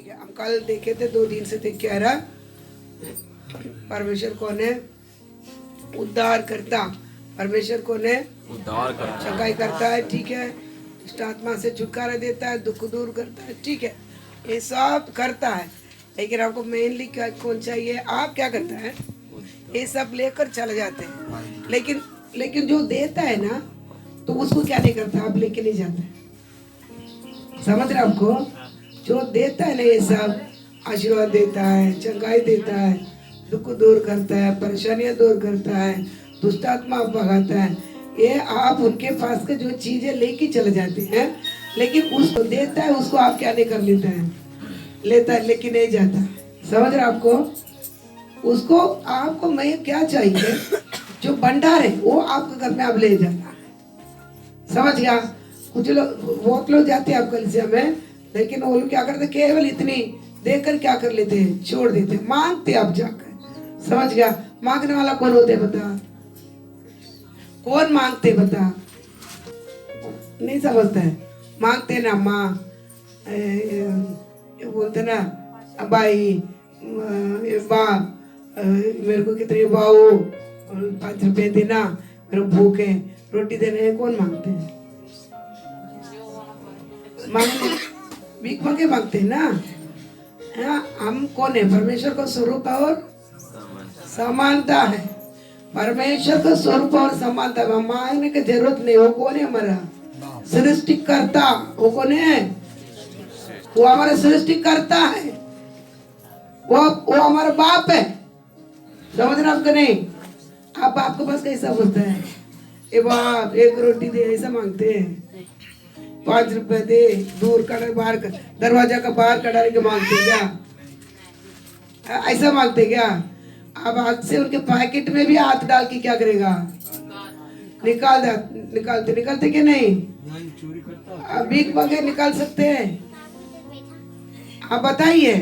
ठीक है, हम कल देखे थे, 2 दिन से देख के आ रहा। परमेश्वर कौन है? उद्धार करता। परमेश्वर कौन है? उद्धार करता, चंगाई करता है, ठीक है। दुष्ट आत्मा से छुटकारा देता है, दुख दूर करता है, ठीक है, ये सब करता है। लेकिन आपको मेनली क्या कौन चाहिए? आप क्या करता है? ये सब लेकर चले जाते हैं, लेकिन जो देता है ना, तो उसको क्या नहीं करता, आप लेके नहीं जाते। समझ रहे आपको? जो देता है ना, ये सब आशीर्वाद देता है, चंगाई देता है, दुख दूर करता है, परेशानियां दूर करता है, दुष्ट आत्मा भगाता है। ये आप उनके पास के जो चीजें लेके चले जाते हैं, लेकिन उसको देता है, उसको आप क्या नहीं कर लेता है? लेता है लेकिन नहीं जाता। समझ रहे आपको? उसको आपको मैं क्या चाहिए? जो भंडार है वो आपके घर में आप ले जाना है। समझ गया? कुछ लोग, बहुत लोग जाते हैं आप कलीसिया में, लेकिन वो लोग क्या करते, केवल इतनी देकर क्या कर लेते हैं, छोड़ देते हैं। मांगते आप जाकर। समझ गया? मांगने वाला कौन होते बता? कौन मांगते बता? नहीं समझता है। मांगते ना माँ, बोलते ना भाई, बाप, मेरे को कितने बाऊ 5 रुपए देना, मेरे भूख है, रोटी देने है। कौन मांगते हैं? मांगते भीख मांगे मांगते हैं ना। हाँ, हम कौन है? परमेश्वर का स्वरूप और समानता है। परमेश्वर का स्वरूप और समानता है, मांगने की जरूरत नहीं। वो कौन है? हमारा सृष्टिकर्ता। वो कौन है? वो हमारा सृष्टिकर्ता है। वो हमारा बाप है। समझना आपको? नहीं, आप आपके पास कैसा बोलता है? ए बाप, 1 रोटी दे, ऐसा मांगते हैं। 5 रुपए दे, दूर खड़ा, बाहर दरवाजा का बाहर खड़ा के मांगते क्या? ऐसा मांगते क्या? अब हाथ से उनके पैकेट में भी हाथ डाल के क्या करेगा? निकालते कि नहीं? भीख मांगे निकाल सकते हैं? आप बताइए।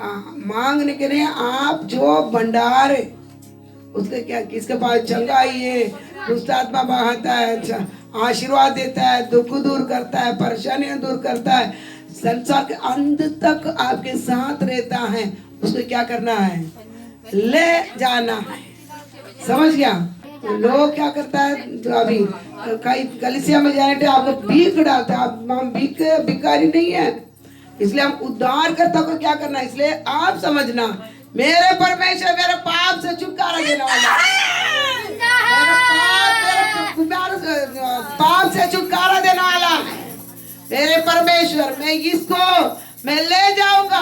मांगने के लिए आप जो भंडार है, उसके क्या, किसके पास चंगाई है, दुष्ट आत्मा बहाता है, आशीर्वाद देता है, दुख दूर करता है, परेशानियां दूर करता है, संसार के अंत तक आपके साथ रहता है, उसको क्या करना है? ले जाना है। समझ गया? लोग क्या करता है, तो अभी कई कलीसिया में जाने आपको भीख डालता है। आप भिखारी नहीं है, इसलिए हम उद्धार करता को क्या करना है? इसलिए आप समझना, मेरे परमेश्वर मेरे पाप से छुटकारा देने वाला, पाप से छुटकारा देने वाला मेरे परमेश्वर। मैं ले जाऊंगा।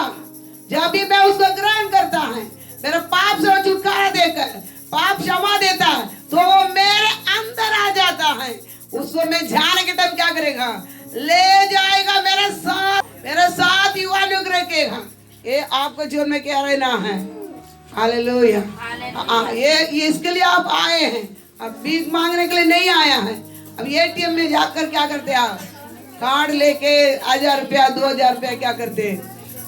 जब भी मैं उसको ग्रहण करता है, मेरे पाप से छुटकारा देकर पाप क्षमा देता है, तो वो मेरे अंदर आ जाता है। उसको मैं जाने के टाइम क्या करेगा? ले जाएगा मेरे साथ युवा अनुग्रह रखेगा। ये आपको जीवन में क्या रहना है? हालेलुया। ये इसके लिए आप आए हैं। अब भीख मांगने के लिए नहीं आया है। अब एटीएम में जाकर क्या करते हैं आप? कार्ड लेके 1000 रुपया 2000 रुपया क्या करते हैं?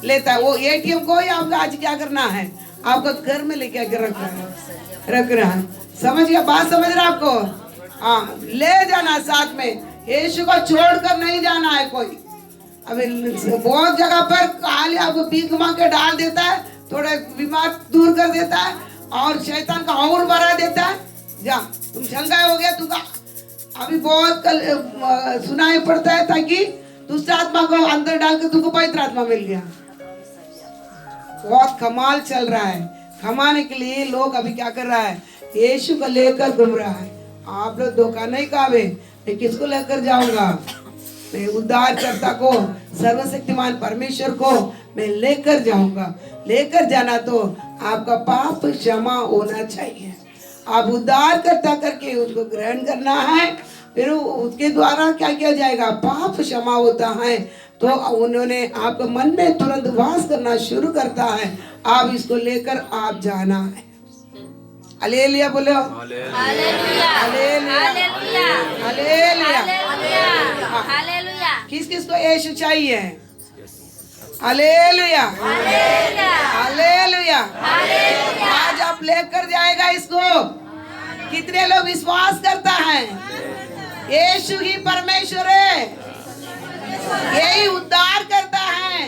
लेता है। वो एटीएम को ही आपका आज क्या करना है? आपका घर में लेके रख रहा है। समझ गया? बात समझ रहा आपको? हाँ, ले जाना साथ में। यीशु को छोड़कर नहीं जाना है कोई। अभी बहुत जगह पर खाली आपको भीख मांग के डाल देता है, थोड़े बीमार दूर कर देता है, और शैतान का और बढ़ा देता है। जा, तुम शंका हो गया तुमका। अभी बहुत सुनाई पड़ता है, ताकि दुष्ट आत्मा को अंदर डाल के तुमको पवित्र आत्मा मिल गया। बहुत कमाल चल रहा है। कमाने के लिए लोग अभी क्या कर रहा है? यीशु को लेकर घूम रहा है। आप लोग धोखा नहीं खावे। मैं किसको लेकर जाऊंगा? मैं उद्धारकर्ता को, सर्वशक्तिमान परमेश्वर को मैं लेकर जाऊंगा। लेकर जाना तो आपका पाप क्षमा होना चाहिए। आप उद्धारकर्ता करके उसको ग्रहण करना है, फिर उसके द्वारा क्या किया जाएगा? पाप क्षमा होता है, तो उन्होंने आपके मन में तुरंत वास करना शुरू करता है। आप इसको लेकर आप जाना है। हालेलुया बोलो। Hallelujah hallelujah hallelujah hallelujah. किस किस को यीशु चाहिए? Hallelujah hallelujah. आज आप लेकर जाएगा इसको। कितने लोग विश्वास करता है? यीशु ही परमेश्वर है, यही उद्धार करता है।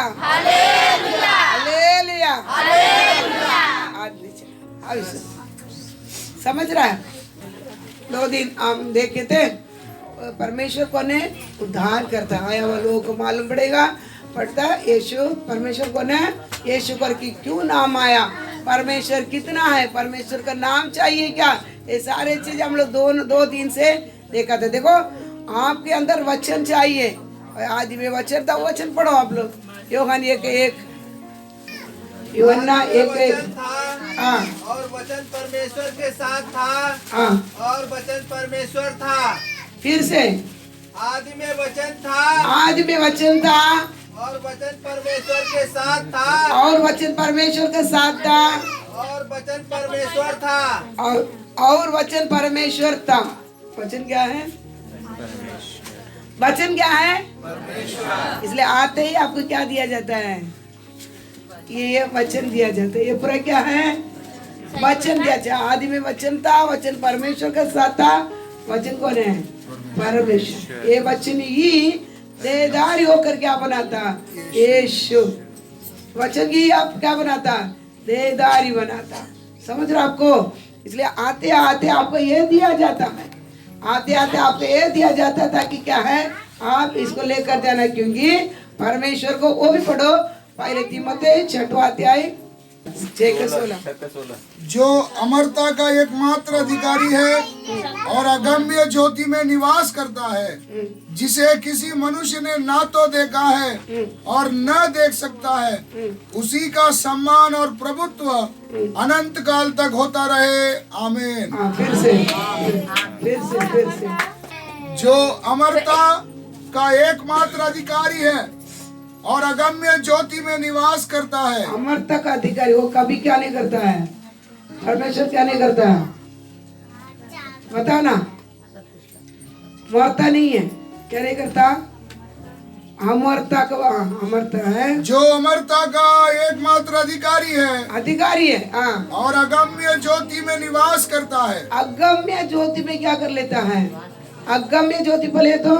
Hallelujah hallelujah hallelujah hallelujah. समझ रहा है? 2 दिन हम देखे थे परमेश्वर को ने उद्धार करता आया हुआ लोगों को मालूम पड़ता है यीशु परमेश्वर को ने यीशु करके क्यों नाम आया, परमेश्वर कितना है, परमेश्वर का नाम चाहिए क्या, ये सारे चीज हम लोग 2 दिन से देखा था। देखो आपके अंदर वचन चाहिए, आदि में वचन था, वचन पढ़ो आप लोग। यूहन्ना 1:1 यूहन्ना 1:1 हाँ। और वचन परमेश्वर के साथ था हाँ। और वचन परमेश्वर था। फिर से आदि में वचन था आदि में वचन था और वचन परमेश्वर के साथ था और वचन परमेश्वर के साथ था और वचन परमेश्वर था और वचन परमेश्वर था। वचन क्या है? वचन क्या है? परमेश्वर। इसलिए आते ही आपको क्या दिया जाता है? ये वचन दिया जाता है। ये पूरा क्या है? वचन दिया जाता है। आदि में वचन था, वचन परमेश्वर के साथ था। वचन कौन है? परमेश्वर। ये वचन ही देहधारी होकर क्या बनाता? यीशु। वचन ही आप क्या बनाता? देहधारी बनाता। समझ रहे आपको? इसलिए आते आते आपको ये दिया जाता है, आते आते आपको ये दिया जाता है ताकि क्या है, आप इसको लेकर जाना। क्योंकि परमेश्वर को वो भी पढ़ो, पहले तीमुथियुस 6वां अध्याय 6-16 जो अमरता का एकमात्र अधिकारी है और अगम्य ज्योति में निवास करता है, जिसे किसी मनुष्य ने ना तो देखा है और न देख सकता है, उसी का सम्मान और प्रभुत्व अनंत काल तक होता रहे। आमीन। फिर से जो अमरता का एकमात्र अधिकारी है और अगम्य ज्योति में निवास करता है। अमरता का अधिकारी वो कभी क्या नहीं करता है? परमेश्वर क्या नहीं करता है? बताओ ना। मरता नहीं है, क्या नहीं करता? अमरता का अमरता है। जो अमरता का एकमात्र अधिकारी है हाँ। और अगम्य ज्योति में निवास करता है। अगम्य ज्योति में क्या कर लेता है? अगम्य ज्योति बोले तो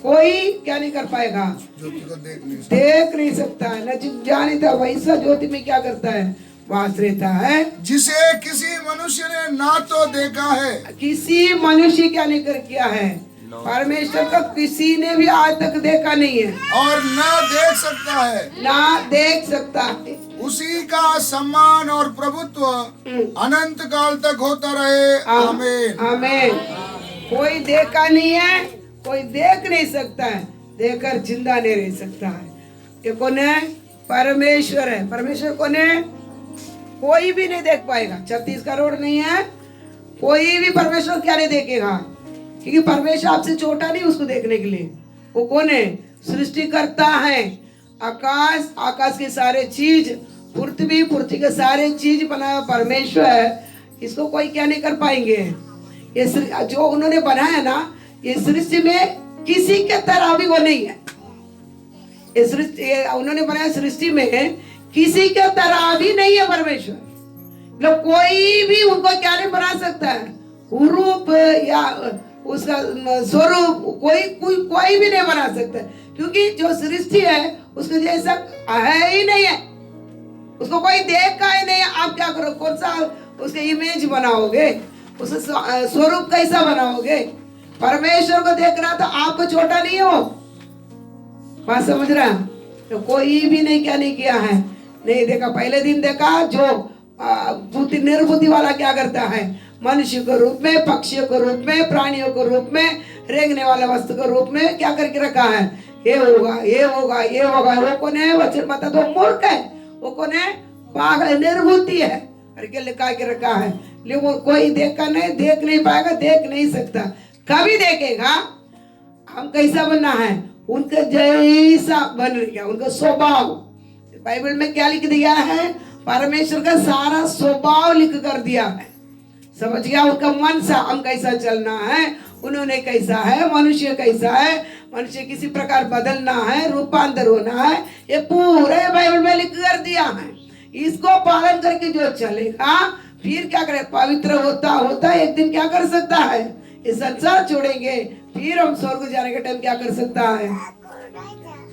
कोई क्या नहीं कर पाएगा? ज्योति को देख नहीं सकता है, न जाने था। वैसा ज्योति में क्या करता है? वास रहता है, जिसे किसी मनुष्य ने ना तो देखा है। किसी मनुष्य क्या नहीं कर किया है? परमेश्वर का किसी ने भी आज तक देखा नहीं है और ना देख सकता है, ना देख सकता है। उसी का सम्मान और प्रभुत्व अनंत काल तक होता रहे। आमीन। आमीन। कोई देखा नहीं है, कोई देख नहीं सकता है, देखकर जिंदा नहीं रह सकता है। ये कौन है? परमेश्वर है। परमेश्वर कौन है? कोई भी नहीं देख पाएगा। 36 करोड़ नहीं है, कोई भी परमेश्वर क्या नहीं देखेगा, क्योंकि परमेश्वर आपसे छोटा नहीं उसको देखने के लिए। वो कौन है? सृष्टि करता है। आकाश, आकाश के सारे चीज, पृथ्वी, पृथ्वी के सारे चीज बनाया परमेश्वर है। इसको कोई क्या नहीं कर पाएंगे। ये जो उन्होंने बनाया ना, ये सृष्टि में किसी के तरह भी वो नहीं है। ये सृष्टि उन्होंने बनाया, सृष्टि में किसी के तरह भी नहीं है परमेश्वर। मतलब कोई भी उनको क्या नहीं बना सकता है, रूप या उसका स्वरूप कोई भी नहीं बना सकता, क्योंकि जो सृष्टि है उसको जैसा है ही नहीं है, उसको कोई देखा ही नहीं है। आप क्या करो, कौन सा उसके इमेज बनाओगे, उस स्वरूप कैसा बनाओगे? परमेश्वर को देख रहा तो आपको छोटा नहीं हो। बात समझ रहा? तो कोई भी नहीं क्या नहीं किया है, नहीं देखा। पहले दिन देखा जो बुद्धि निर्बुद्धि वाला क्या करता है, मनुष्य के रूप में, पक्षियों के रूप में, प्राणियों के रूप में, रेंगने वाला वस्तु के रूप में क्या करके रखा है, ये होगा ये होगा ये होगा। वो कौन है? वचन बता दो, मूर्ख है। वो कौन है? पागल, निर्बुद्धि है करके लिखा के रखा है। लेकिन वो कोई देखा नहीं, देख नहीं पाएगा, देख नहीं सकता। कभी देखेगा हम कैसा बनना है, उनके जैसा बन गया, उनका स्वभाव। बाइबल में क्या लिख दिया है? परमेश्वर का सारा स्वभाव लिख कर दिया है। समझ गया? उनका मन सा हम कैसा चलना है, उन्होंने कैसा है, मनुष्य कैसा है, मनुष्य किसी प्रकार बदलना है, रूपांतर होना है, ये पूरे बाइबल में लिख कर दिया है। इसको पालन करके जो चलेगा फिर क्या करे, पवित्र होता होता एक दिन क्या कर सकता है, ये संसार छोड़ेंगे, फिर हम स्वर्ग जाने के टाइम क्या कर सकता है,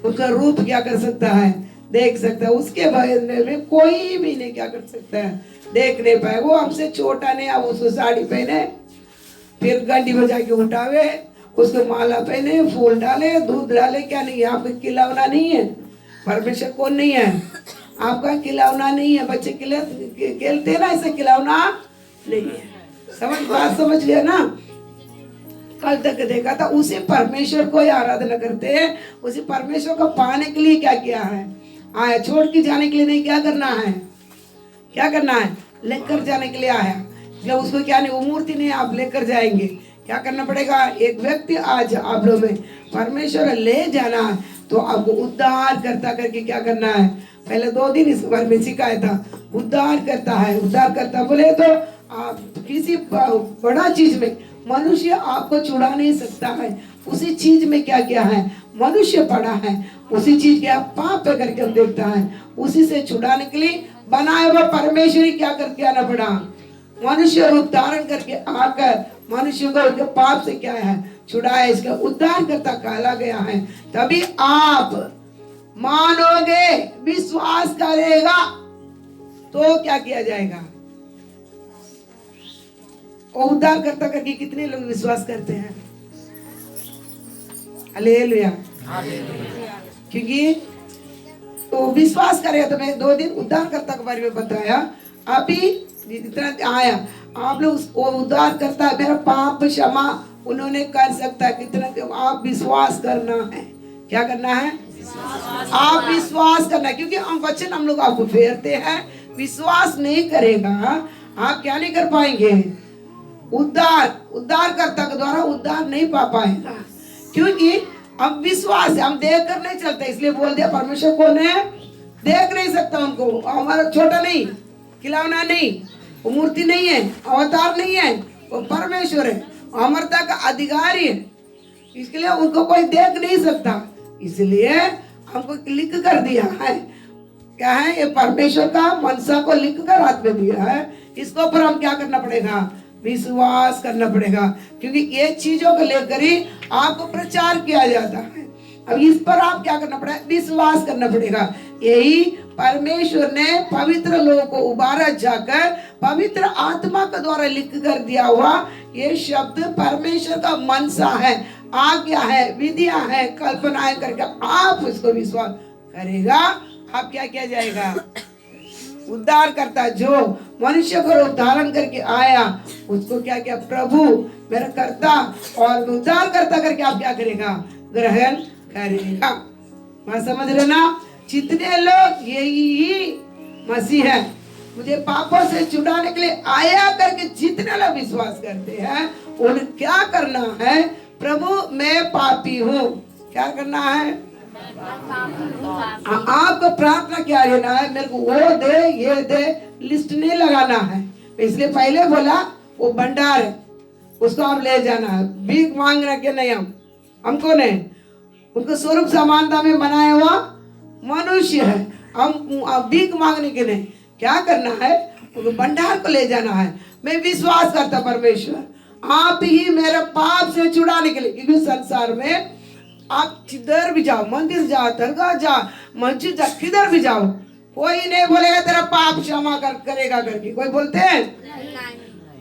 उसका रूप क्या कर सकता है, देख सकता है। उसके बदले में कोई भी नहीं क्या कर सकता है, देख नहीं पाए। वो हमसे छोटा नहीं, आप उसको साड़ी पहने, फिर घंटी बजा के उठावे, उसको माला पहने, फूल डाले, दूध डाले, क्या नहीं है? आपका खिलौना नहीं है। परमेश्वर कौन नहीं है? आपका खिलौना नहीं है। बच्चे खेलते हैं ना, ऐसे खिलौना नहीं है। बात समझ गया ना? कल तक देखा था, उसी परमेश्वर को ही आराधना करते हैं। उसी परमेश्वर को पाने के लिए क्या किया है, आया। छोड़ के जाने के लिए नहीं। क्या करना है, क्या करना है? लेकर जाने के लिए आया। मतलब उसको क्या नहीं, वो मूर्ति नहीं, आप लेकर जाएंगे। क्या करना पड़ेगा? एक व्यक्ति आज आप लोग में परमेश्वर ले जाना है, तो आपको उद्धार करता करके क्या करना है? पहले 2 दिन इस बारे में सिखाया था। उद्धार करता है। उद्धार करता बोले तो आप किसी बड़ा चीज में मनुष्य आपको छुड़ा नहीं सकता है। उसी चीज में क्या किया है, मनुष्य पड़ा है। उसी चीज के आप पाप पे करके हम देखता है। उसी से छुड़ाने के लिए बनाया हुआ परमेश्वर ही क्या करके आना पड़ा, मनुष्य रूप धारण करके आकर मनुष्य को उनके पाप से क्या है, छुड़ाया। इसका उद्धार करता कहला गया है। तभी आप मानोगे, विश्वास करेगा तो क्या किया जाएगा? और उद्धार करता करके कितने लोग विश्वास करते हैं? हालेलुया। क्योंकि तो विश्वास करेगा। तो मैं 2 दिन उद्धार करता के बारे में बताया। अभी इतना आया, आप लोग वो उद्धार करता है, मेरा पाप क्षमा उन्होंने कर सकता है। कितना आप विश्वास करना है। क्या करना है? आप विश्वास करना। क्योंकि हम वचन हम लोग आपको फेरते हैं। विश्वास नहीं करेगा आप क्या नहीं कर पाएंगे? उद्धार करता के द्वारा उद्धार नहीं पा पाएगा। क्योंकि हम विश्वास है, हम देख कर नहीं चलते। इसलिए बोल दिया परमेश्वर कौन है, देख नहीं सकता उनको। हमारा छोटा नहीं, खिलौना नहीं, वो मूर्ति नहीं है, अवतार नहीं है, वो परमेश्वर है, अमरता का अधिकारी है। इसके लिए उनको कोई देख नहीं सकता। इसलिए हमको लिख कर दिया है। क्या है? ये परमेश्वर का मनसा को लिख कर हाथ में दिया है। इसके ऊपर हम क्या करना पड़ेगा? विश्वास करना पड़ेगा। क्योंकि ये चीजों को लेकर ही आपको प्रचार किया जाता है। अब इस पर आप क्या करना पड़ेगा? विश्वास करना पड़ेगा। यही परमेश्वर ने पवित्र लोगों को उबारा जाकर पवित्र आत्मा के द्वारा लिख कर दिया हुआ ये शब्द परमेश्वर का मनसा है, आज्ञा है, विधियां है, कल्पनाएं करके आप इसको विश्वास करेगा, आप क्या किया जाएगा? उद्धार करता। जो मनुष्य को रूप धारण करके आया उसको क्या किया? प्रभु मेरा करता और उद्धार करता करके आप क्या करेगा? ग्रहण करेगा। मैं समझ रहे ना? जितने लोग यही मसीह है, मुझे पापों से छुड़ाने के लिए आया करके जितने लोग विश्वास करते हैं, उन्हें क्या करना है? प्रभु मैं पापी हूँ। क्या करना है? आपको प्रार्थना क्या लेना है? मेरे को वो दे, ये दे, लिस्ट नहीं लगाना है। इसलिए पहले बोला वो भंडार है, उसको आप ले जाना है। भीख मांग रखे नहीं, हमको नहीं। उनको स्वरूप समानता में बनाया हुआ मनुष्य है। हम भीख मांगने के नहीं। क्या करना है? उनको भंडार को ले जाना है। मैं विश्वास करता परमेश्वर आप ही मेरे पाप से छुड़ाने के लिए। क्योंकि संसार में आप किधर भी जाओ, मंदिर जाओ, दरगाह जाओ, मस्जिद जाओ, किधर भी जाओ, कोई नहीं बोलेगा तेरा पाप क्षमा करेगा करके। कोई बोलते हैं?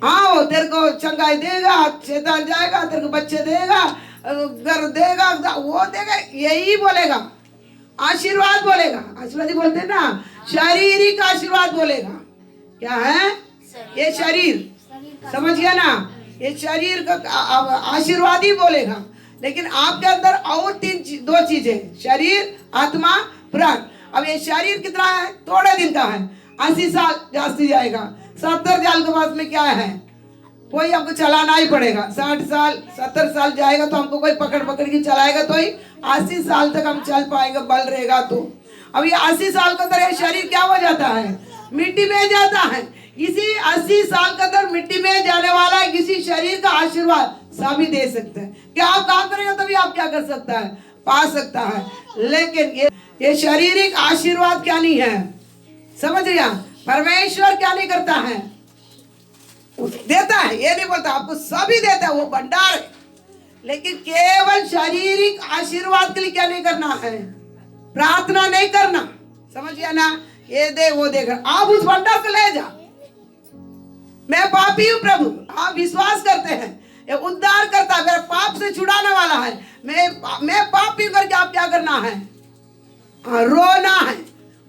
हाँ, वो तेरे को चंगाई देगा, शैतान जाएगा, तेरे को बच्चे देगा, घर देगा, वो देगा, यही बोलेगा। आशीर्वाद बोलेगा। आशीर्वाद ही बोलते हैं ना, शारीरिक आशीर्वाद बोलेगा। क्या है? ये शरीर, समझ गया ना? ये शरीर का आशीर्वाद ही बोलेगा। लेकिन आपके अंदर और 2 चीजें, शरीर, आत्मा, प्राण। अब ये शरीर कितना है? थोड़े दिन का है। 80 साल जास्ती जाएगा। 70 साल के बाद में क्या है? कोई हमको चलाना ही पड़ेगा। 60 साल 70 साल जाएगा तो हमको कोई पकड़ के चलाएगा तो ही 80 साल तक हम चल पाएंगे, बल रहेगा तो। अब ये 80 साल के अंदर शरीर क्या हो जाता है? मिट्टी में जाता है। इसी 80 साल के अंदर मिट्टी में जाने वाला किसी शरीर का आशीर्वाद सभी दे सकते हैं। क्या आप काम करेंगे तभी आप क्या कर सकता है? पा सकता है। लेकिन ये शारीरिक आशीर्वाद क्या नहीं है? समझ गया? परमेश्वर क्या नहीं करता है? देता है, ये नहीं बोलता आपको सभी देता है, वो भंडार है। लेकिन केवल शारीरिक आशीर्वाद के लिए क्या नहीं करना है? प्रार्थना नहीं करना, समझ गया ना, ये दे वो देकर आप उस भंडार को ले जा। मैं पापी हूँ प्रभु, आप विश्वास करते हैं ये उद्धार करता, मेरे पाप से छुड़ाने वाला है। मैं पापी करके आप क्या करना है? रोना है।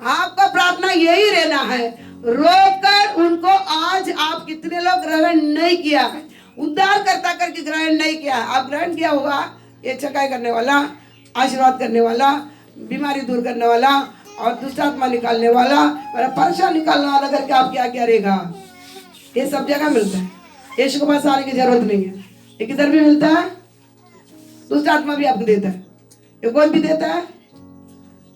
आपका प्रार्थना यही रहना है, रोकर उनको। आज आप कितने लोग ग्रहण नहीं किया है, उद्धार करता करके ग्रहण नहीं किया है। आप ग्रहण किया होगा, ये चकाई करने वाला, आशीर्वाद करने वाला, बीमारी दूर करने वाला और दुष्ट आत्मा निकालने वाला, परेशान निकालने वाला करके आप क्या क्या रहेगा? ये सब जगह मिलता है, यीशु के पास आने की जरूरत नहीं है। ये किधर भी मिलता है, दुष्ट आत्मा भी आपको देता है, ये कौन भी देता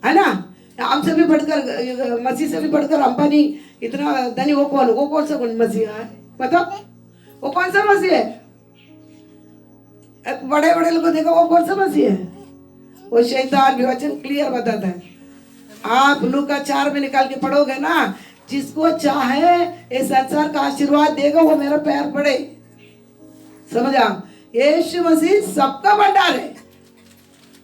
है ना। हमसे भी बढ़कर, मसीह से भी बढ़कर अंबानी इतना धनी, वो कौन सा मसीह है बताओ? वो कौन सा मसीह है? बड़े बड़े लोगों को देखो, वो कौन सा मसीह है? वो शैतान भी वचन क्लियर बताता है। आप लूका 4 में निकाल के पढ़ोगे ना, जिसको चाहे इस संसार का आशीर्वाद देगा वो मेरा पैर पड़े। समझा? यीशु मसीह सबका भंडार है।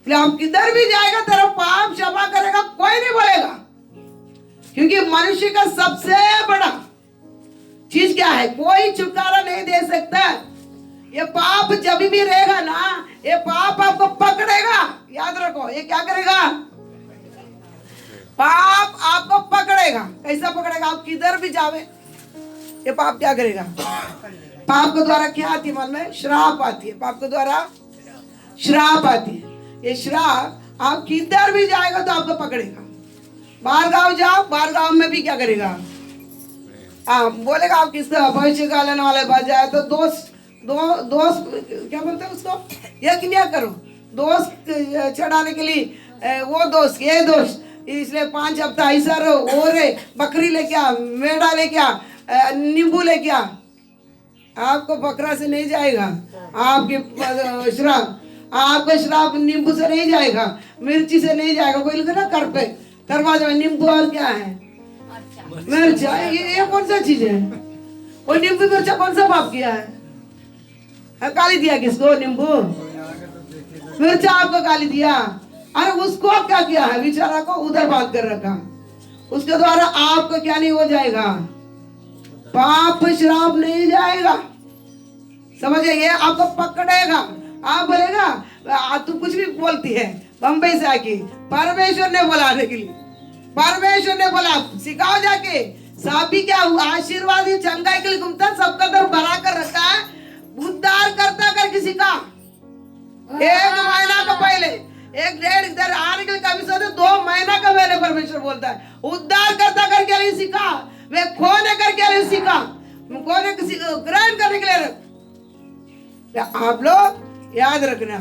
आप किधर भी जाएगा तेरा पाप क्षमा करेगा, कोई नहीं बोलेगा, क्योंकि मनुष्य का सबसे बड़ा चीज क्या है? कोई छुटकारा नहीं दे सकता। ये पाप जब भी रहेगा ना, ये पाप आपको पकड़ेगा। याद रखो, ये क्या करेगा? पाप आपको पकड़ेगा। कैसा पकड़ेगा? आप किधर भी जावे, ये पाप क्या करेगा? पाप के द्वारा क्या आती है मालूम है? श्राप आती है। पाप के द्वारा श्राप आती है। ये श्राप आप किधर भी जाएगा तो आपको पकड़ेगा। बाहर गांव जाओ, बाहर गांव में भी क्या करेगा? बोलेगा आप किसका भविष्य का लेने वाले पास जाए तो दोस्त क्या बोलते हैं उसको? यज्ञ करो, दोस्त चढ़ाने के लिए वो दोस्त, ये दोस्त, इसलिए 5 हफ्ता ऐसा रहो, वो रे बकरी लेके आ, मेढ़ा लेके आ, नींबू लेके आ। आपको बकरा से नहीं जाएगा, आपके श्राप, आपका श्राप नींबू से नहीं जाएगा, मिर्ची से नहीं जाएगा। कोई लिखा ना कर पे दरवाजे में नींबू और क्या है? मिर्चा। ये कौन सा चीज है? वो नींबू मिर्चा कौन सा पाप किया है? गाली दिया किसको? नींबू मिर्चा आपको गाली दिया। अरे उसको क्या किया है? बेचारा को उधर बात कर रखा। उसके द्वारा आपको क्या नहीं हो जाएगा? पाप श्राप नहीं जाएगा। समझे? ये आपको पकड़ेगा। आप बोलेगा तू कुछ भी बोलती है, बंबई से आके परमेश्वर ने बुलाने के लिए, परमेश्वर ने बोला सिखाओ जाके। साबी क्या हुआ? आशीर्वाद ही चंगाई के लिए घूमता, सबका दर भरा कर रखा है, उद्धार करता कर किसी का। 1 महीना का पहले, 1-1.5 इधर आने के लिए कभी सोचे 2 महीना का पहले परमेश्वर बोलता है उद्धार करता करके लिए सीखा, वे खोने करके लिए सीखा, खोने ग्रहण करने के लिए। आप लोग याद रखना,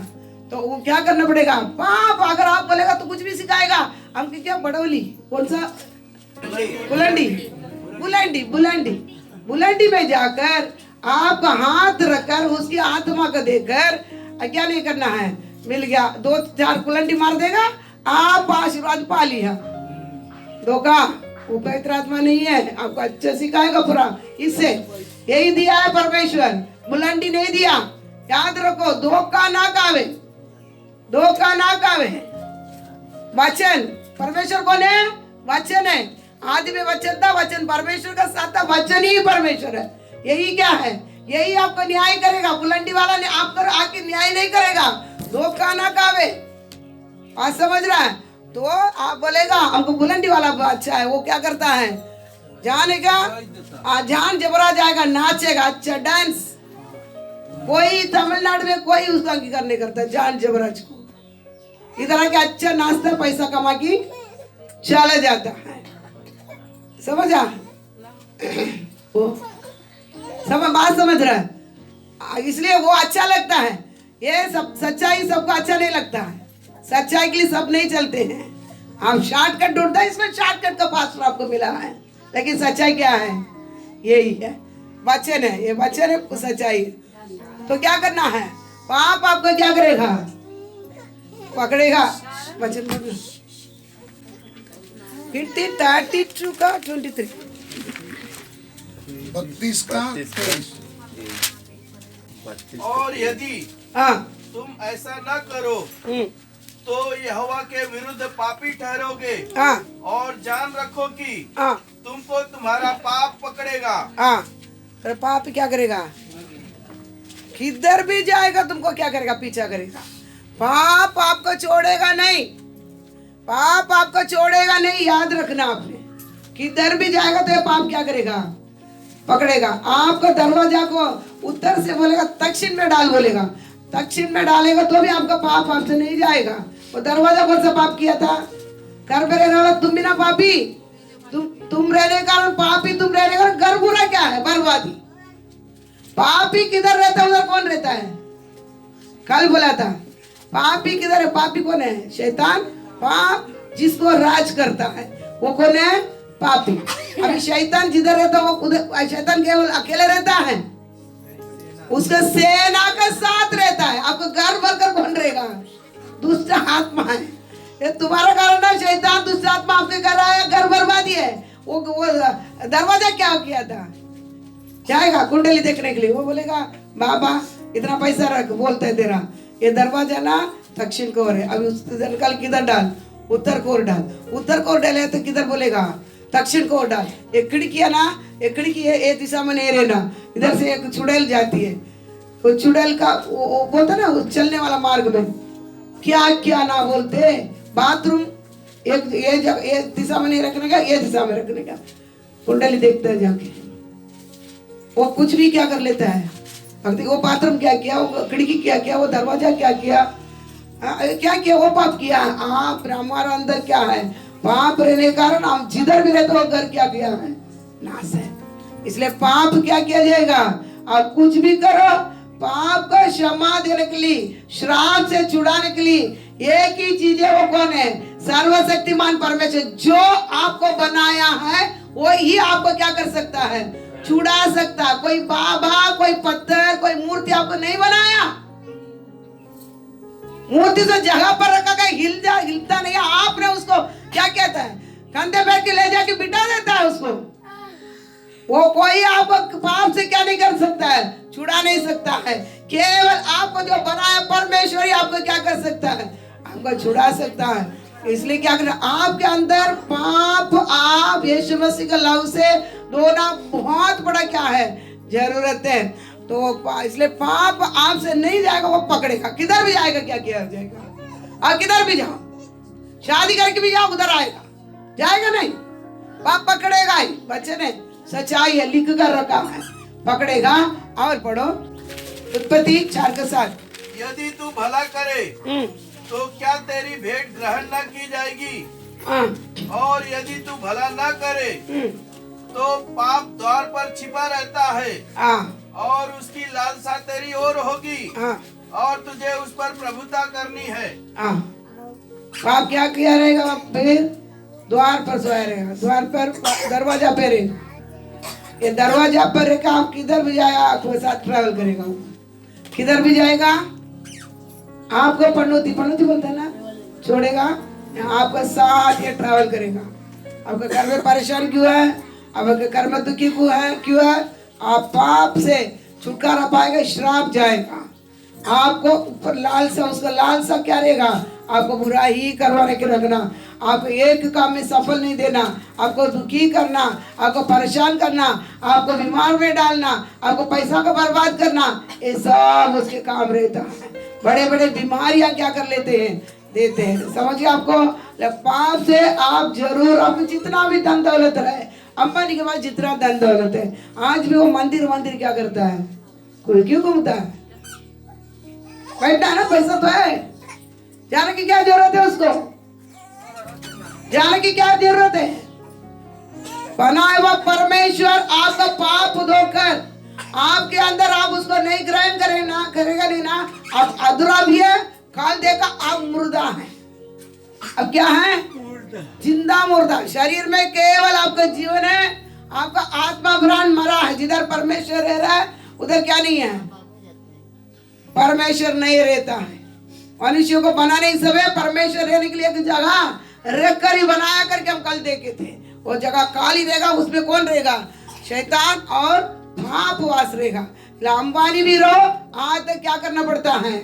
तो वो क्या करना पड़ेगा? पाप अगर आप बोलेगा तो कुछ भी सिखाएगा। हम क्या बड़ौली, कौन सा? बुलंडी में जाकर आपका हाथ रखकर उसकी आत्मा को देकर क्या नहीं करना है? मिल गया 2-4 कुलंडी मार देगा, आप आशीर्वाद पा लिया। धोखा, वो पवित्र आत्मा नहीं है, आपको अच्छा सिखाएगा पूरा। इससे यही दिया है परमेश्वर, बुलंडी नहीं दिया। याद रखो, धोखा ना खावे, धोखा ना खावे। वचन परमेश्वर कौन है? वचन है। आदि में वचन था, वचन परमेश्वर का साथ था, वचन ही परमेश्वर है। यही क्या है? यही आपको न्याय करेगा। बुलंडी वाला ने आपको आके न्याय नहीं करेगा। धोखा ना खावे। आज समझ रहा है? तो आप बोलेगा हमको बुलंडी वाला अच्छा है। वो क्या करता है? जानेगा, जान जबरा जाएगा, नाचेगा, अच्छा डांस। कोई तमिलनाडु में कोई उसका अंगीकार नहीं करता जान जबराज को। इधर आके अच्छा नाचता, पैसा कमा के चला जाता है। समझा? बात समझ रहा है? इसलिए वो अच्छा लगता है। ये सब सच्चाई सबको अच्छा नहीं लगता है। सच्चाई के लिए सब नहीं चलते हैं। हम शॉर्टकट ढूंढते हैं, इसमें शॉर्टकट का पास्टर आपको मिला है, लेकिन सच्चाई क्या है? यही है, वचन है। ये वचन है, सच्चाई। तो क्या करना है? पाप आपको क्या करेगा? पकड़ेगा। वचन पढ़ना 32 का 23 32 का। और यदि तुम ऐसा न करो तो यहोवा के विरुद्ध पापी ठहरोगे हाँ और जान रखो कि हाँ तुमको तुम्हारा पाप पकड़ेगा। हाँ। अरे पाप क्या करेगा? किधर भी जाएगा तुमको क्या करेगा? पीछा करेगा। पाप आपको छोड़ेगा नहीं, पाप आपको छोड़ेगा नहीं, याद रखना आपने। किधर भी जाएगा तो ये पाप क्या करेगा? पकड़ेगा। आपका दरवाजा को उत्तर से बोलेगा दक्षिण में डाल, बोलेगा दक्षिण में डालेगा तो भी आपका पाप आपसे नहीं जाएगा। वो दरवाजा कौन सा पाप किया था? घर पे रहने वाला तुम भी ना पापी, तुम रहने का पापी, तुम रहने का घर बुरा क्या है? बर्बादी। पापी किधर रहता है? उधर कौन रहता है? कल बोला था पापी किधर है? पापी कौन है? शैतान। पाप जिसको राज करता है वो कौन है? पापी। अभी शैतान जिधर रहता है वो उधर, शैतान केवल अकेले रहता है, उसका सेना का साथ रहता है। आपको घर भर कर कौन रहेगा? दुष्ट आत्मा है। ये तुम्हारा कारण है, शैतान दुष्ट आत्मा आपके घर आया, घर बर्बादी है। वो दरवाजा क्या किया था? जाएगा कुंडली देखने के लिए, वो बोलेगा बाबा इतना पैसा रख, बोलता है तेरा ये दरवाजा ना दक्षिण को ओर है, अभी उस निकल किधर डाल? उत्तर को ओर डाल। उत्तर को ओर डाले तो किधर बोलेगा? दक्षिण को ओर डाल। एक खिड़की है ना, एक खिड़की है, एक दिशा में नहीं रहना, इधर से एक चुड़ैल जाती है, वो चुड़ैल का वो बोलता ना चलने वाला मार्ग में क्या क्या ना बोलते, बाथरूम एक ये जगह ये दिशा में नहीं रखने का, ये दिशा में रखने का। कुंडली देखता है जाके, वो कुछ भी क्या कर लेता है। वो बाथरूम क्या किया, वो खिड़की क्या किया, वो दरवाजा क्या किया, क्या किया? वो पाप किया। आप हमारा अंदर क्या है? पाप रहने के कारण हम जिधर भी रहते हो घर क्या किया है? नाश है। इसलिए पाप क्या किया जाएगा? आप कुछ भी करो, पाप को क्षमा देने के लिए, श्राप से छुड़ाने के लिए एक ही चीज है, वो कौन है? सर्वशक्तिमान परमेश्वर। जो आपको बनाया है वो ही आपको क्या कर सकता है? छुड़ा सकता। कोई बाबा, कोई पत्थर, कोई मूर्ति आपको नहीं बनाया। मूर्ति से जगह पर रखा गया, हिलता नहीं है। आपने उसको क्या कहता है? कंधे बैठ के ले जाके बिठा देता है उसको। वो कोई आपको पाप से क्या नहीं कर सकता है? छुड़ा नहीं सकता है। केवल आपको जो बनाया परमेश्वर ही आपको क्या कर सकता है? आपको छुड़ा सकता है। इसलिए क्या करना? आपके अंदर पाप आप यीशु मसीह के लहू से धोना बहुत बड़ा क्या है? जरूरत है। तो इसलिए पाप आपसे नहीं जाएगा, वो पकड़ेगा। किधर भी जाएगा क्या किया जाएगा? और किधर भी जाओ, शादी करके भी जाओ, उधर आएगा, जाएगा नहीं, पाप पकड़ेगा ही। बच्चे ने सच्चाई है, लिख कर रखा है, पकड़ेगा। और पढ़ो उत्पत्ति 4:7। यदि तू भला करे तो क्या तेरी भेंट ग्रहण न की जाएगी? और यदि तू भला न करे तो पाप द्वार पर छिपा रहता है और उसकी लालसा तेरी ओर होगी और तुझे उस पर प्रभुता करनी है। पाप क्या किया रहेगा? फिर द्वार पर सोया रहेगा, द्वार पर, दरवाजा पे रहेगा। ये दरवाजा पर रहेगा, आप किधर भी जाएगा आपके साथ ट्रैवल करेगा। किधर भी जाएगा आपको पनौती बोलता है ना, छोड़ेगा, आपका साथ ये ट्रैवल करेगा। आपके घर में परेशान क्यों है? आपके घर में दुखी क्यों है? आप पाप से छुटकारा पाएगा, श्राप जाएगा। आपको ऊपर लालसा, उसका लालसा क्या रहेगा? आपको बुरा ही करवाने के रखना, आपको एक काम में सफल नहीं देना, आपको दुखी करना, आपको परेशान करना, आपको बीमार में डालना, आपको पैसा को बर्बाद करना, ये सब उसके काम रहता है। बड़े बड़े बीमारियां क्या कर लेते हैं? देते हैं। समझिए आपको पाप से आप जरूर, आपको जितना भी धन दौलत रहे, अंबानी के पास जितना धन दौलत है, आज भी वो मंदिर क्या करता है? कोई क्यों घूमता है? बैठा है ना, पैसा तो है, जाने की क्या जरूरत है? उसको जाने की क्या जरूरत है? बनाए हुआ परमेश्वर आपका पाप धोकर आपके अंदर, आप उसको नहीं ग्रहण करेगा नहीं ना, आप अधूरा भी है, काल देखा आप मुर्दा है। अब क्या है? जिंदा मुर्दा। शरीर में केवल आपका जीवन है, आपका आत्मा प्राण मरा है। जिधर परमेश्वर रह रहा है उधर क्या नहीं है? परमेश्वर नहीं रहता है। मनुष्यों को बनाने की समय परमेश्वर रहने के लिए एक जगह रखकर ही बनाया करके हम कल देखे थे। वो जगह काली रहेगा, उसमें कौन रहेगा? शैतान और पाप वास रहेगा। अंबानी भी रहो, आज तक क्या करना पड़ता है?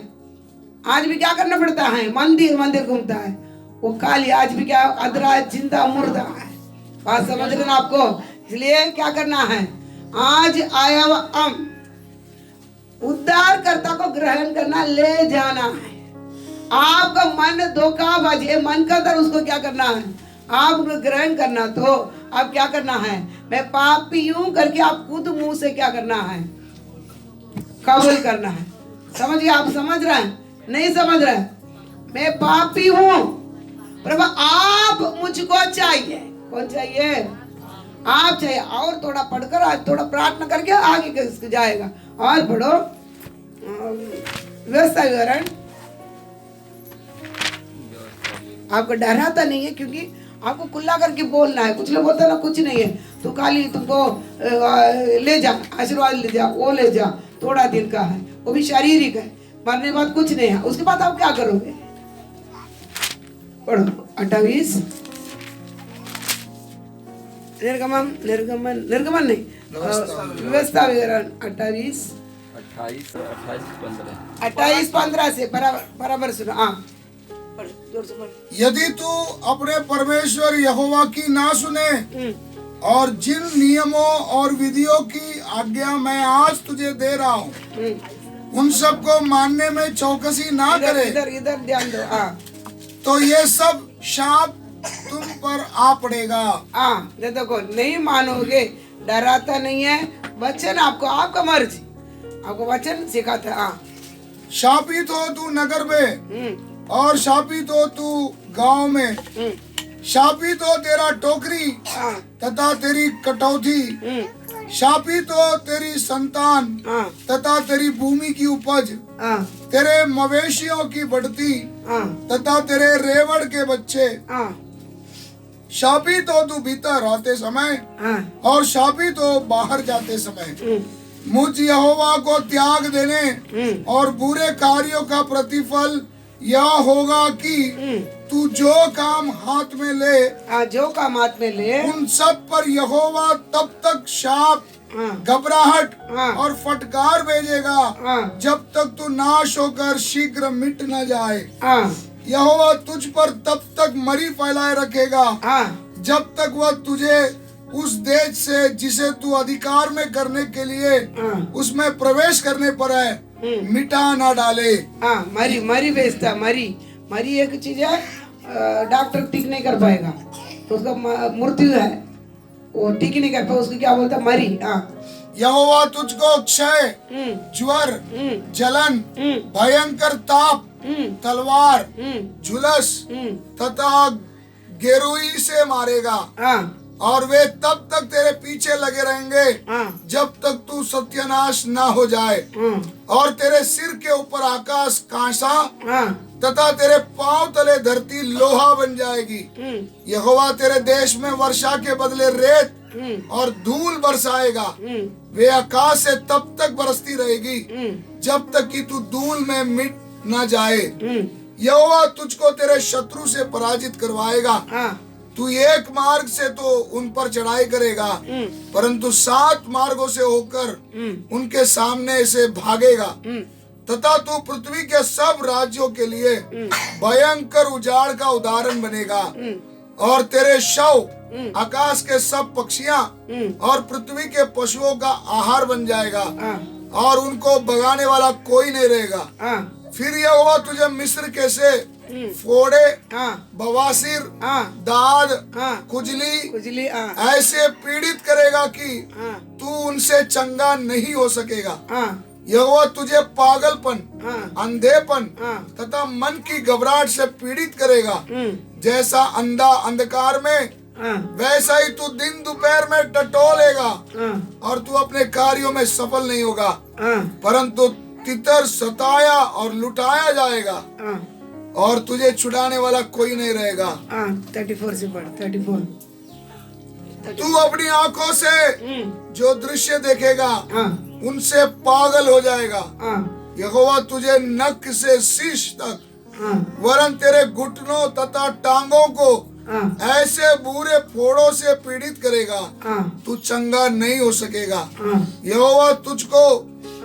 आज भी क्या करना पड़ता है, मंदिर मंदिर घूमता है वो काली, आज भी क्या अधरा जिंदा मुर्दा है। बात समझ रहे ना आपको? इसलिए क्या करना है, आज आया हुआ उद्धारकर्ता को ग्रहण करना, ले जाना है। आपका मन धोखाबाज है, मन का दर उसको क्या करना है, आप ग्रहण करना। तो आप क्या करना है, मैं पापी हूं करके आप खुद मुंह से क्या करना है, कबूल करना है। समझिए, आप समझ रहे हैं? नहीं समझ रहे? मैं पापी हूं प्रभु, आप मुझको चाहिए। कौन चाहिए? आप चाहिए। और थोड़ा पढ़कर, आज थोड़ा प्रार्थना करके आगे जाएगा। और पढ़ो व्यवस्था विवरण। आपको डराता नहीं है, क्योंकि आपको खुला करके बोलना है। कुछ लोग बोलते ना कुछ नहीं है, तो खाली तुमको ले जा, आशीर्वाद ले जा, वो ले जा, थोड़ा दिन का है, वो भी शारीरिक है, मरने के बाद कुछ नहीं है। उसके बाद आप क्या करोगे? पढ़ो 28। निर्गमन निर्गमन नहीं, व्यवस्था विवरण 28-15 से बराबर सुनो। हाँ, यदि तू अपने परमेश्वर यहोवा की ना सुने और जिन नियमों और विधियों की आज्ञा मैं आज तुझे दे रहा हूँ उन सबको मानने में चौकसी ना करे, इधर ध्यान दो। तो ये सब शाप तुम पर आ पड़ेगा। देखो, नहीं मानोगे, डराता नहीं है, वचन आपको, आपका मर्जी, आपको वचन सिखाता है। शापित हो तू नगर में और शापित हो तू गांव में, शापित हो तेरा टोकरी तथा तेरी कटौती, शापित हो तेरी संतान तथा तेरी भूमि की उपज, तेरे मवेशियों की बढ़ती तथा तेरे रेवड़ के बच्चे। शापित हो तू भीतर आते समय और शापित हो बाहर जाते समय। मुझ यहोवा को त्याग देने और बुरे कार्यों का प्रतिफल यह होगा कि तू जो काम हाथ में ले, जो काम हाथ में ले, उन सब पर यहोवा तब तक शाप, घबराहट और फटकार भेजेगा जब तक तू नाश होकर शीघ्र मिट न जाए। यहोवा तुझ पर तब तक मरी फैलाए रखेगा जब तक वह तुझे उस देश से जिसे तू अधिकार में करने के लिए उसमें प्रवेश करने पर है मिटा ना डाले। मरी मरी बेचता, मरी एक चीज है, डॉक्टर ठीक नहीं कर पाएगा, तो उसका मृत्यु है, वो ठीक नहीं कर पाए, उसको क्या बोलता, मरी। यहोवा तुझको क्षय, ज्वर, जलन, भयंकर ताप, तलवार, झुलस तथा गेरुई से मारेगा और वे तब तक तेरे पीछे लगे रहेंगे जब तक तू सत्यानाश ना हो जाए। और तेरे सिर के ऊपर आकाश कांसा तथा तेरे पांव तले धरती लोहा बन जाएगी। यहोवा तेरे देश में वर्षा के बदले रेत और धूल बरसाएगा, वे आकाश से तब तक बरसती रहेगी जब तक कि तू धूल में मिट न जाए। यहोवा तुझको तेरे शत्रु से पराजित करवाएगा। तू एक मार्ग से तो उन पर चढ़ाई करेगा, परंतु 7 मार्गों से होकर उनके सामने से भागेगा। तथा तू पृथ्वी के सब राज्यों के लिए भयंकर उजाड़ का उदाहरण बनेगा। और तेरे शव आकाश के सब पक्षियां और पृथ्वी के पशुओं का आहार बन जाएगा और उनको भगाने वाला कोई नहीं रहेगा। फिर यहोवा तुझे मिस्र के से फोड़े, बवासीर, दाद, खुजली ऐसे पीड़ित करेगा कि तू उनसे चंगा नहीं हो सकेगा। यहोवा तुझे पागलपन, अंधेपन तथा मन की घबराहट से पीड़ित करेगा। जैसा अंधा अंधकार में वैसा ही तू दिन दोपहर में टटोलेगा और तू अपने कार्यों में सफल नहीं होगा, परंतु तितर सताया और लुटाया जाएगा और तुझे छुड़ाने वाला कोई नहीं रहेगा। 34 से पढ़, 34। तू अपनी आंखों से जो दृश्य देखेगा उनसे पागल हो जाएगा। यहोवा तुझे नक से शीश तक वरन तेरे घुटनों तथा टांगों को ऐसे बुरे फोड़ों से पीड़ित करेगा, तू चंगा नहीं हो सकेगा। यहोवा तुझको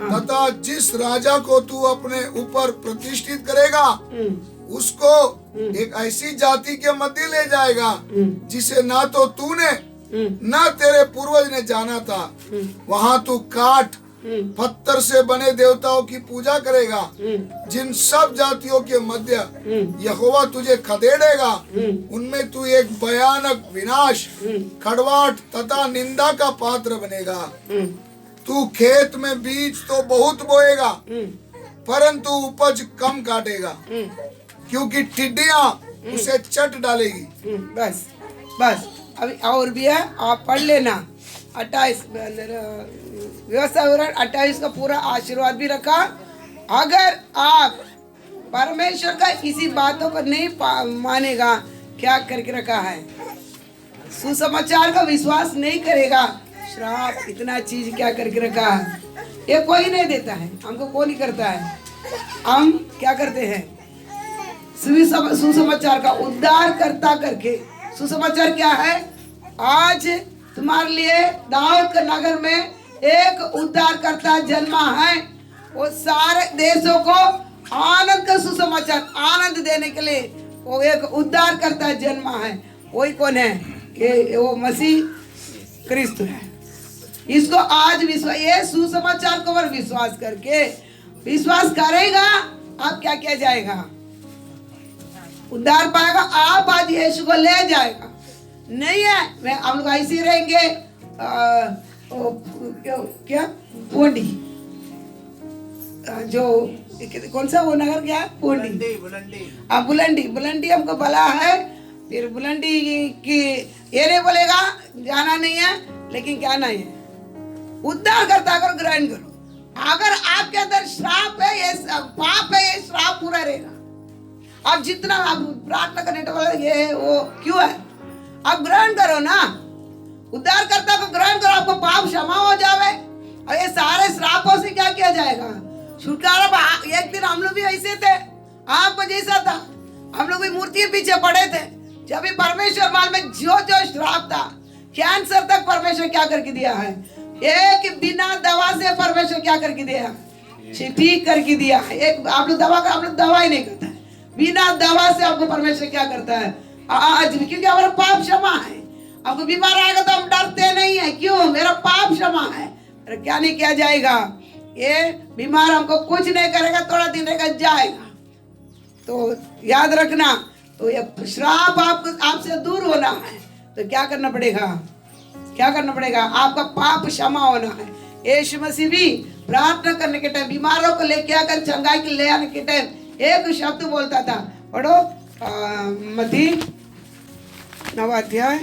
तथा जिस राजा को तू अपने ऊपर प्रतिष्ठित करेगा उसको एक ऐसी जाति के मध्य ले जाएगा जिसे ना तो तूने ना तेरे पूर्वज ने जाना था। वहाँ तू काठ पत्थर से बने देवताओं की पूजा करेगा। जिन सब जातियों के मध्य यहोवा तुझे खदेड़ेगा उनमें तू एक भयानक विनाश, खड़वाट तथा निंदा का पात्र बनेगा। तू खेत में बीज तो बहुत बोएगा परंतु उपज कम काटेगा, क्योंकि टिड्डियां उसे चट डालेगी। बस बस अभी और भी है, आप पढ़ लेना। 28 व्यवस्था विवरण 28 का पूरा आशीर्वाद भी रखा। अगर आप परमेश्वर का इसी बातों को नहीं मानेगा, क्या करके रखा है, सुसमाचार का विश्वास नहीं करेगा, श्राप इतना चीज क्या करके रखा है। ये कोई नहीं देता है, हमको कोई नहीं करता है। हम क्या करते हैं, सुसमाचार का उद्धार करता करके। सुसमाचार क्या है, आज तुम्हारे लिए दाऊद के नगर में एक उद्धार करता जन्मा है। वो सारे देशों को आनंद का सुसमाचार, आनंद देने के लिए वो एक उद्धार करता जन्मा है। वही कौन है, कि वो मसीह क्रिस्त है। इसको आज विश्वास, ये सुसमाचार को पर विश्वास करके विश्वास करेगा, आप क्या किया जाएगा, उद्धार पाएगा। आप आज यीशु को ले जाएगा। नहीं है मैं हम लोग ऐसे ही रहेंगे, क्या पोंडी, जो कौन सा वो नगर क्या, पोंडी, बुलंडी, बुलंडी हमको भला है। फिर बुलंडी की ये नहीं बोलेगा जाना नहीं है, लेकिन क्या नहीं है, उद्धार करता अगर ग्रहण करो। अगर आपके अंदर श्राप है, ये पाप है, ये श्राप पूरा रहेगा। आप जितना आप प्रार्थना करने वाले ये वो क्यों है, आप ग्रहण करो ना, उद्धार करता को ग्रहण करो, आपको पाप क्षमा हो जावे और ये सारे श्रापों से क्या किया जाएगा, छुटकारा। एक दिन हम लोग भी ऐसे थे, आपको जैसा था, हम लोग भी मूर्ति के पीछे पड़े थे। जब भी परमेश्वर माल में जो जो श्राप था, कैंसर तक परमेश्वर क्या करके दिया है, एक बिना दवा से परमेश्वर क्या करके दिया, ठीक करके दिया है। एक आप लोग दवा ही नहीं करता है, बिना दवा से आपको परमेश्वर क्या करता है आज भी, क्योंकि हमारा पाप क्षमा है। आपको बीमार आएगा तो हम डरते नहीं है, क्यों, मेरा पाप क्षमा है, मेरा क्या नहीं किया जाएगा। ये बीमार हमको कुछ नहीं करेगा, थोड़ा दिन रहेगा जाएगा। तो याद रखना, तो ये श्राप आपको आपसे दूर होना है तो क्या करना पड़ेगा, क्या करना पड़ेगा, आपका पाप क्षमा होना है। यीशु मसीह भी प्रार्थना करने के टाइम बीमारों को लेके आकर चंगाई के ले आने के टाइम एक शब्द बोलता था, पढ़ो मत्ती 9 अध्याय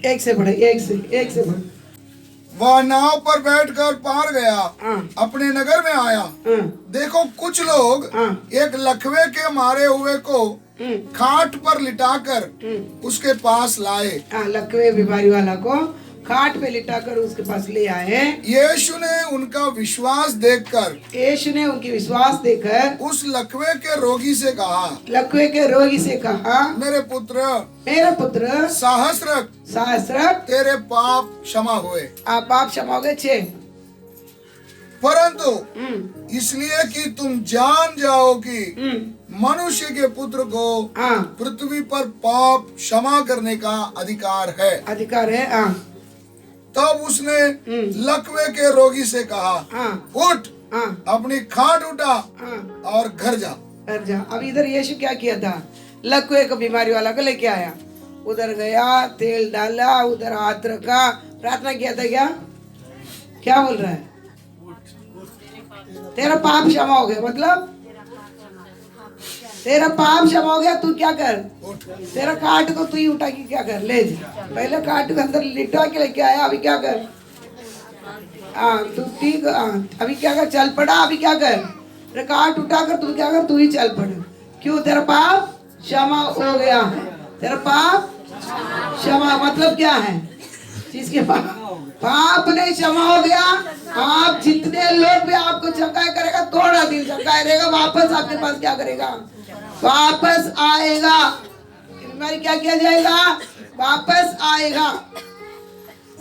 1 से पढ़े, 1 से पढ़े। वह नाव पर बैठकर पार गया, अपने नगर में आया। देखो कुछ लोग एक लकवे के मारे हुए को खाट पर लिटाकर उसके पास लाए। लकवे बीमारी वाला को खाट पे लिटाकर उसके पास ले आए। यीशु ने उनका विश्वास देखकर, यीशु ने उनकी विश्वास देखकर उस लकवे के रोगी से कहा, लकवे के रोगी से कहा, मेरे पुत्र साहस रख, तेरे पाप क्षमा हुए। आप पाप क्षमा हो गए 6। परंतु इसलिए कि तुम जान जाओ कि मनुष्य के पुत्र को पृथ्वी पर पाप क्षमा करने का अधिकार है। तब उसने लकवे के रोगी से कहा, उठ, अपनी खाट उठा और घर जा। अब इधर यीशु क्या किया था, लकवे को बीमारी वाला को लेके आया, उधर गया, तेल डाला, उधर हाथ रखा, प्रार्थना किया था। क्या बोल रहा है, तेरा पाप क्षमा हो गया, मतलब तेरा पाप क्षमा हो गया, तू क्या कर, तेरा काट को तू ही उठा के क्या कर, ले जा। पहले काट के अंदर लिटा के लेके आया, अभी क्या कर, तू ठीक, अभी क्या कर, चल पड़ा, अभी क्या कर, तेरा काट उठा कर तू क्या कर, तू ही चल पड़ा। क्यों, तेरा पाप क्षमा हो गया। तेरा पाप क्षमा मतलब क्या है, जिसके पाप नहीं क्षमा हो गया, आप जितने लोग भी आपको चंगाई करेगा, थोड़ा दिन चंगाई रहेगा, वापस आपके पास क्या करेगा, वापस आएगा। बीमारी क्या किया जाएगा, वापस आएगा।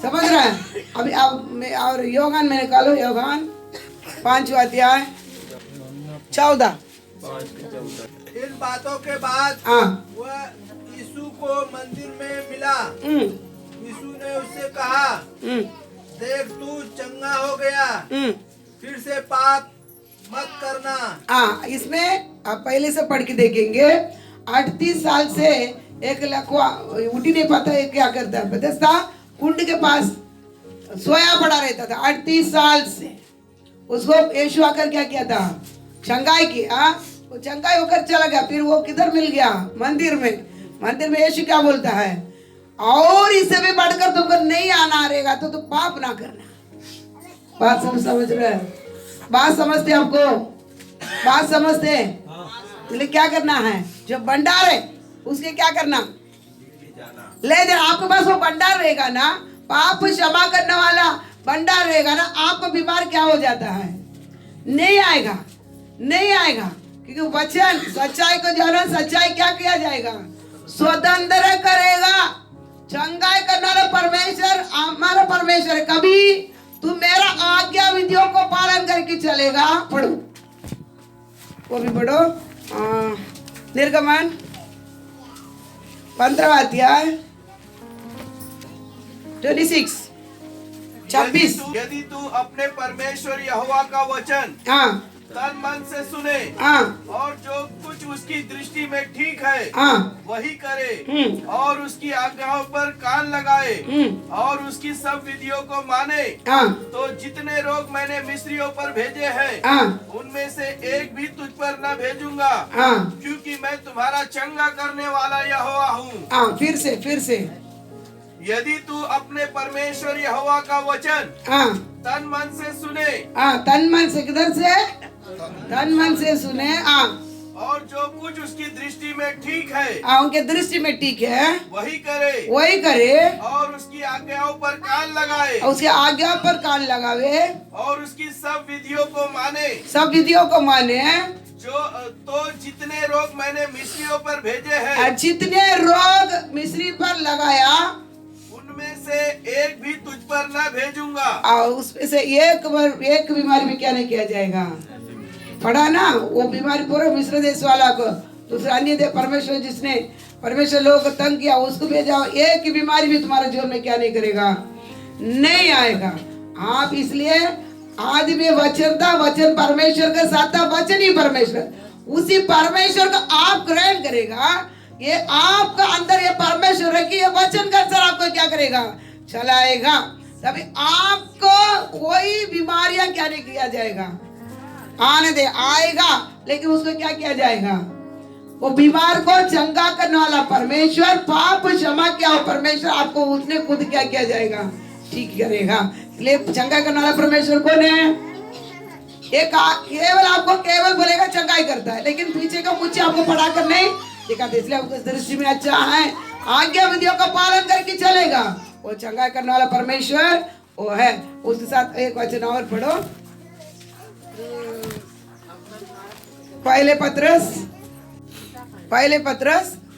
समझ रहे हैं। अभी अब और योगान में निकालो, योगान 5वां अध्याय 14। इन बातों के बाद हाँ। वह यीशु को मंदिर में मिला। हम्म, यीशु ने उससे कहा, हम्म, देख तू चंगा हो गया, हम्म। फिर से पाप मत करना। हाँ, इसमें आप पहले से पढ़ के देखेंगे। 38 साल से एक लड़का उठ ही नहीं पाता है, क्या करता है? बेथेस्दा कुंड के पास सोया पड़ा रहता था 38 साल से। उसको यीशु आकर क्या किया था? चंगाई की। वो चंगाई होकर चला गया। फिर वो किधर मिल गया? मंदिर में। मंदिर में यीशु क्या बोलता है? और इससे भी बढ़कर तुमको नहीं आना रहेगा तो पाप ना करना। बात समझ रहे हैं? बात समझते आपको? बात समझते? इसलिए क्या करना है? जो भंडार है उसके क्या करना? ले जाना। आपके पास वो भंडार रहेगा ना, पाप क्षमा करने वाला भंडार रहेगा ना, आपको बीमार क्या हो जाता है? नहीं आएगा, नहीं आएगा। क्योंकि वचन सच्चाई को जानो, सच्चाई क्या किया जाएगा? स्वतंत्र करेगा। चंगाई करने वाला परमेश्वर हमारा परमेश्वर है। कभी तू मेरा आज्ञा विधियों को पालन करके चलेगा। पढ़ो, वो भी पढ़ो। निर्गमन 15वां अध्याय 26। यदि तू अपने परमेश्वर यहोवा का वचन हाँ, तन मन से सुने हाँ, और जो कुछ उसकी दृष्टि में ठीक है हाँ, वही करे और उसकी आज्ञाओं पर कान लगाए और उसकी सब विधियों को माने, हाँ, तो जितने रोग मैंने मिस्रियों पर भेजे हैं हाँ, उनमें से एक भी तुझ पर न भेजूंगा, हाँ, क्योंकि मैं तुम्हारा चंगा करने वाला यहोवा हूँ। हाँ। फिर से यदि तू अपने परमेश्वर यहोवा का वचन हाँ, तन मन से सुने, हाँ, तन मन से, किधर से? तन मन से सुने। हाँ, और जो कुछ उसकी दृष्टि में ठीक है, हाँ, उनके दृष्टि में ठीक है वही करे वही करे और उसकी आज्ञाओं पर कान लगाए और उसके आज्ञा पर कान लगावे और उसकी सब विधियों को माने, सब विधियों को माने। तो जितने रोग मैंने मिस्रियों पर भेजे और हैं जितने रोग मिस्री पर लगाया उनमें से एक भी तुझ पर न भेजूंगा। और उसमें से एक बीमारी में क्या नहीं किया जाएगा? पढ़ा ना, वो बीमारी पूरे मिस्र देश वाला को, दूसरे अन्य देश परमेश्वर जिसने परमेश्वर लोगों को तंग किया उसको भेजा, एक ही बीमारी भी तुम्हारे जीवन में क्या नहीं करेगा? नहीं आएगा। आप इसलिए आदि में वचन था, वचन परमेश्वर के साथ था, वचन ही परमेश्वर, उसी परमेश्वर को आप ग्रहण करेगा। ये आपका अंदर ये परमेश्वर है कि ये वचन का अंदर आपको क्या करेगा? चलाएगा। तभी आपको कोई बीमारियां क्या नहीं किया जाएगा? आने दे, आएगा, लेकिन उसको क्या किया जाएगा? वो बीमार को चंगा करने वाला परमेश्वर, पाप क्षमा किया हो परमेश्वर, आपको उसने खुद क्या किया जाएगा? ठीक करेगा। इसलिए चंगा करने वाला परमेश्वर कौन है? एक केवल आपको केवल बोलेगा चंगाई करता है, लेकिन पीछे का मुझे आपको पढ़ा कर नहीं दिखाते। इसलिए आपको दृष्टि में अच्छा है, आज्ञा विधियों का पालन करके चलेगा। वो चंगाई करने वाला परमेश्वर वो है। उसके साथ एक वचन और पढ़ो, पहले पत्रस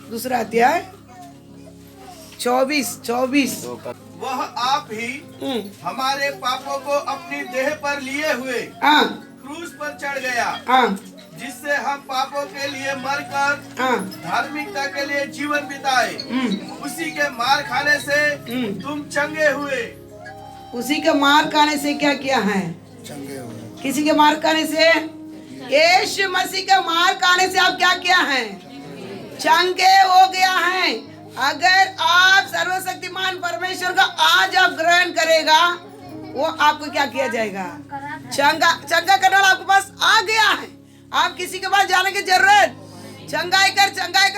2 अध्याय 24। वह आप ही हमारे पापों को अपनी देह पर लिए हुए हाँ, क्रूस पर चढ़ गया, हाँ, जिससे हम पापों के लिए मरकर हाँ, धार्मिकता के लिए जीवन बिताए। उसी के मार खाने से तुम चंगे हुए। उसी के मार खाने से क्या किया है? चंगे हुए। किसी के मार खाने से? यीशु मसीह के मार खाने से आप क्या किया है? चंगे हो गया है। अगर आप सर्वशक्तिमान परमेश्वर का आज आप ग्रहण करेगा, वो आपको क्या किया जाएगा? चंगा करने वाला आपके पास आ गया है। आप किसी के पास जाने की जरूरत, चंगाई कर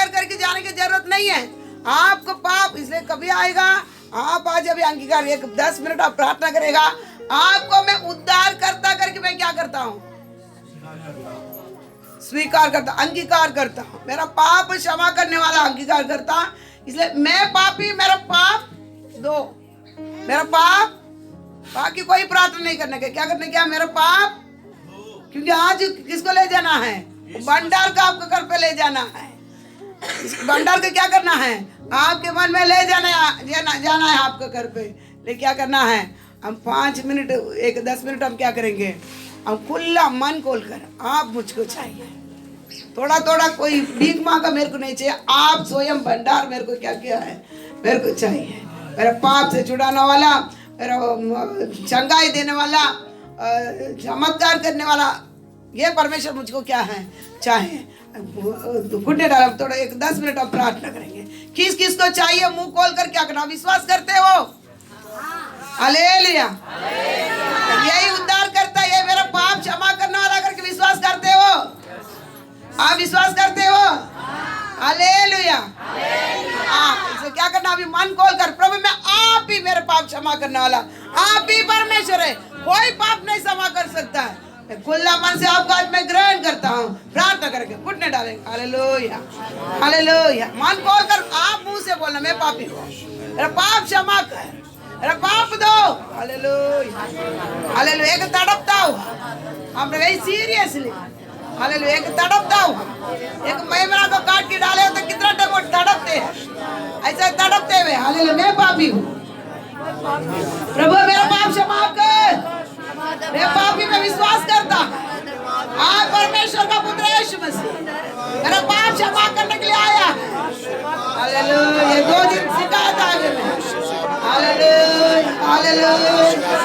करके जाने की जरूरत नहीं है। आपको पाप इसलिए कभी आएगा? आप आज अभी अंगीकार 10 मिनट आप प्रार्थना करेगा, आपको मैं उद्धार करता करके मैं क्या करता हूँ? स्वीकार करता, अंगीकार करता हूँ। मेरा पाप क्षमा करने वाला अंगीकार करता। इसलिए मैं पापी, मेरा पाप दो, मेरा पाप, बाकी कोई प्रार्थना नहीं करने का। क्या करने क्या? मेरा पाप, क्योंकि आज किसको ले जाना है? भंडार का आपको घर पे ले जाना है। भंडार को क्या करना है? आपके मन में ले जाना है आपको घर पे। ले क्या करना है? हम 5 मिनट 10 मिनट हम क्या करेंगे? अब खुला मन खोलकर आप मुझको चाहिए, थोड़ा थोड़ा कोई भीख मांगा मेरे को नहीं चाहिए, आप स्वयं भंडार मेरे को क्या क्या है मेरे को चाहिए। मेरे पाप से छुड़ाने वाला, मेरा चंगाई देने वाला, चमत्कार करने वाला, ये परमेश्वर मुझको क्या है चाहे। घुटने डाला थोड़ा 10 मिनट अब प्रार्थना करेंगे। किस किस को चाहिए मुंह खोल कर क्या करना, विश्वास करते हो? हालेलुया। यही उद्धार करता है, ये मेरा पाप क्षमा करने वाला करके विश्वास करते हो? आप विश्वास करते हो? हालेलुया। इसे क्या करना, अभी मन खोल कर, प्रभु मैं आप ही मेरे पाप क्षमा करने वाला, आप ही परमेश्वर है, कोई पाप नहीं क्षमा कर सकता है। मैं खुला मन से आपका आज मैं ग्रहण करता हूँ, प्रार्थना करके घुटने डालेंगे। Hallelujah hallelujah. मन खोल कर आप मुंह से बोलना, मैं पापी हूँ, मेरा पाप क्षमा कर, मेरा पाप दो। Hallelujah hallelujah. एक तड़पता हुआ हम वही सीरियसली, हालेलुया, एक तड़पता हुआ, एक मेमना को काट के डाले तो कितना तड़पते हैं, ऐसा तड़पते हुए हालेलुया मैं पापी हूँ, प्रभु मेरा पाप क्षमा कर, मैं पापी में विश्वास करता, आज परमेश्वर का पुत्र यीशु मसीह मेरा पाप क्षमा करने के लिए आया। हालेलुया। 2 दिन सिखाया था आगे में। Hallelujah hallelujah.